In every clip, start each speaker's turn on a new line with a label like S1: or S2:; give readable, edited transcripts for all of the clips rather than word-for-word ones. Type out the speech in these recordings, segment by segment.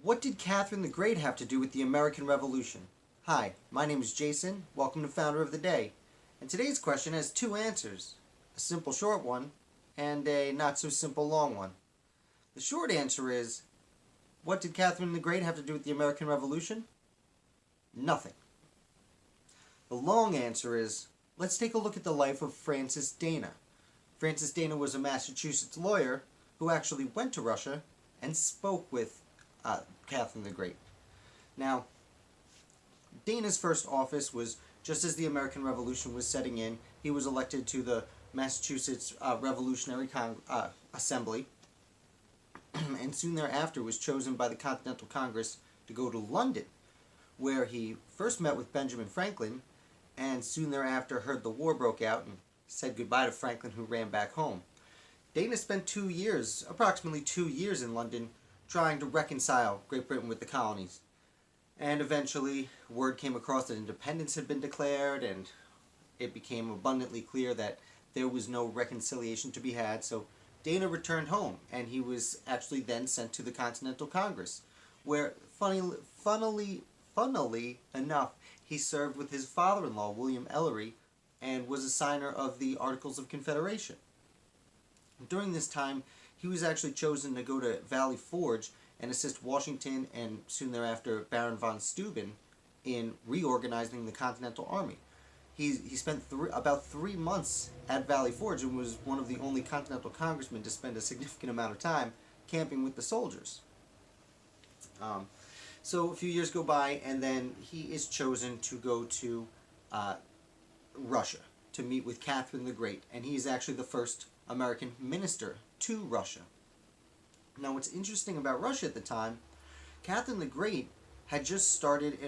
S1: What did Catherine the Great have to do with the American Revolution? Hi, my name is Jason. Welcome to Founder of the Day. And today's question has two answers. A simple short one and a not so simple long one. The short answer is, what did Catherine the Great have to do with the American Revolution? Nothing. The long answer is, let's take a look at the life of Francis Dana. Francis Dana was a Massachusetts lawyer who actually went to Russia and spoke with Catherine the Great. Now, Dana's first office was just as the American Revolution was setting in. He was elected to the Massachusetts Revolutionary Assembly, and soon thereafter was chosen by the Continental Congress to go to London, where he first met with Benjamin Franklin, and soon thereafter heard the war broke out and said goodbye to Franklin, who ran back home. Dana spent approximately 2 years in London, trying to reconcile Great Britain with the colonies. And eventually, word came across that independence had been declared, and it became abundantly clear that there was no reconciliation to be had, so Dana returned home, and he was actually then sent to the Continental Congress, where, funnily enough, he served with his father-in-law, William Ellery, and was a signer of the Articles of Confederation. During this time, he was actually chosen to go to Valley Forge and assist Washington and soon thereafter Baron von Steuben in reorganizing the Continental Army. He spent about 3 months at Valley Forge and was one of the only Continental Congressmen to spend a significant amount of time camping with the soldiers. So a few years go by, and then he is chosen to go to Russia to meet with Catherine the Great, and he is actually the first American minister to Russia. Now, what's interesting about Russia at the time, Catherine the Great had just started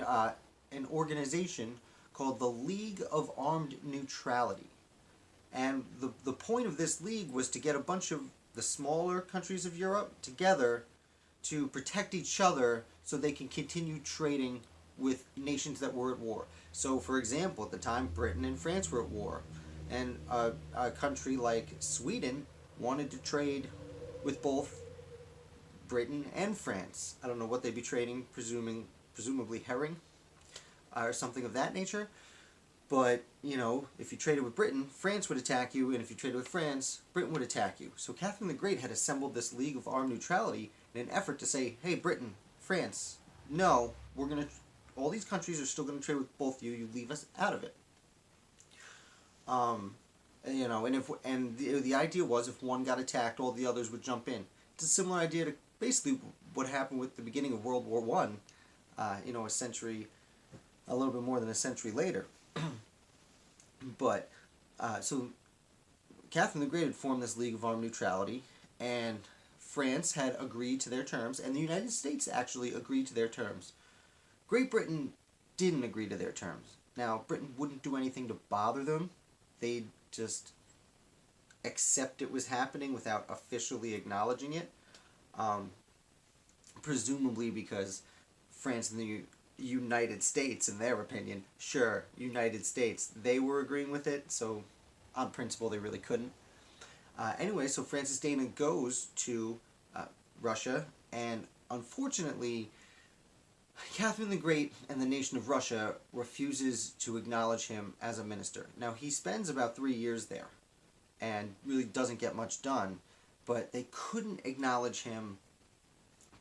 S1: an organization called the League of Armed Neutrality. And the point of this league was to get a bunch of the smaller countries of Europe together to protect each other so they can continue trading with nations that were at war. So, for example, at the time, Britain and France were at war. And a country like Sweden wanted to trade with both Britain and France. I don't know what they'd be trading, presumably herring or something of that nature. But, if you traded with Britain, France would attack you, and if you traded with France, Britain would attack you. So Catherine the Great had assembled this League of Armed Neutrality in an effort to say, hey, Britain, France, no, all these countries are still going to trade with both you. You leave us out of it. And the idea was if one got attacked, all the others would jump in. It's a similar idea to basically what happened with the beginning of World War One. A little bit more than a century later. But so Catherine the Great had formed this League of Armed Neutrality, and France had agreed to their terms, and the United States actually agreed to their terms. Great Britain didn't agree to their terms. Now, Britain wouldn't do anything to bother them. They'd just accept it was happening without officially acknowledging it. Presumably because France and the United States, in their opinion, sure, United States, they were agreeing with it, so on principle they really couldn't. Anyway, so Francis Dana goes to Russia, and unfortunately, Catherine the Great and the nation of Russia refuses to acknowledge him as a minister. Now, he spends about 3 years there and really doesn't get much done, but they couldn't acknowledge him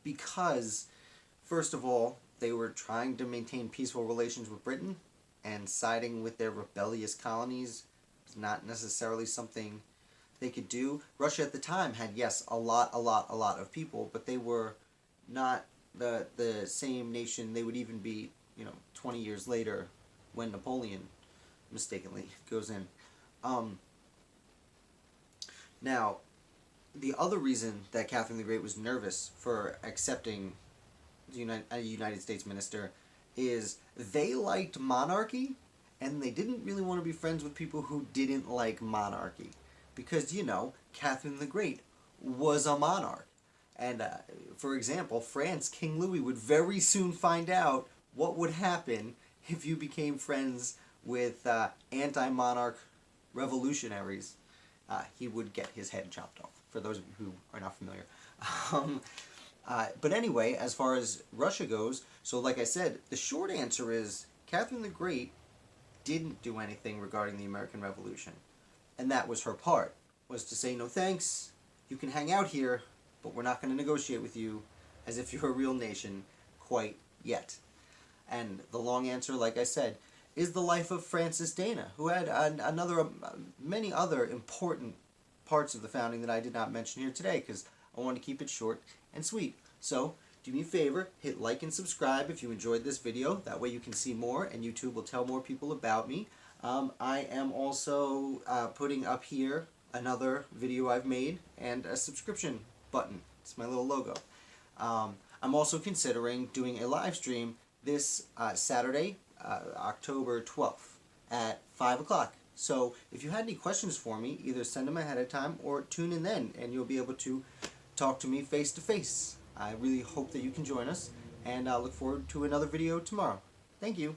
S1: because, first of all, they were trying to maintain peaceful relations with Britain, and siding with their rebellious colonies was not necessarily something they could do. Russia at the time had, yes, a lot of people, but they were not the same nation they would even be, 20 years later when Napoleon mistakenly goes in. Now, the other reason that Catherine the Great was nervous for accepting a United States minister is they liked monarchy, and they didn't really want to be friends with people who didn't like monarchy. Because, Catherine the Great was a monarch. And, for example, France, King Louis would very soon find out what would happen if you became friends with anti-monarch revolutionaries. He would get his head chopped off, for those of you who are not familiar. But anyway, as far as Russia goes, so like I said, the short answer is Catherine the Great didn't do anything regarding the American Revolution. And that was her part, was to say, no thanks, you can hang out here, but we're not going to negotiate with you as if you're a real nation quite yet. And the long answer, like I said, is the life of Francis Dana, who had many other important parts of the founding that I did not mention here today, because I want to keep it short and sweet. So, do me a favor, hit like and subscribe if you enjoyed this video. That way you can see more, and YouTube will tell more people about me. I am also putting up here another video I've made and a subscription button. It's my little logo. I'm also considering doing a live stream this Saturday, October 12th at 5 o'clock. So if you had any questions for me, either send them ahead of time or tune in then, and you'll be able to talk to me face to face. I really hope that you can join us, and I look forward to another video tomorrow. Thank you.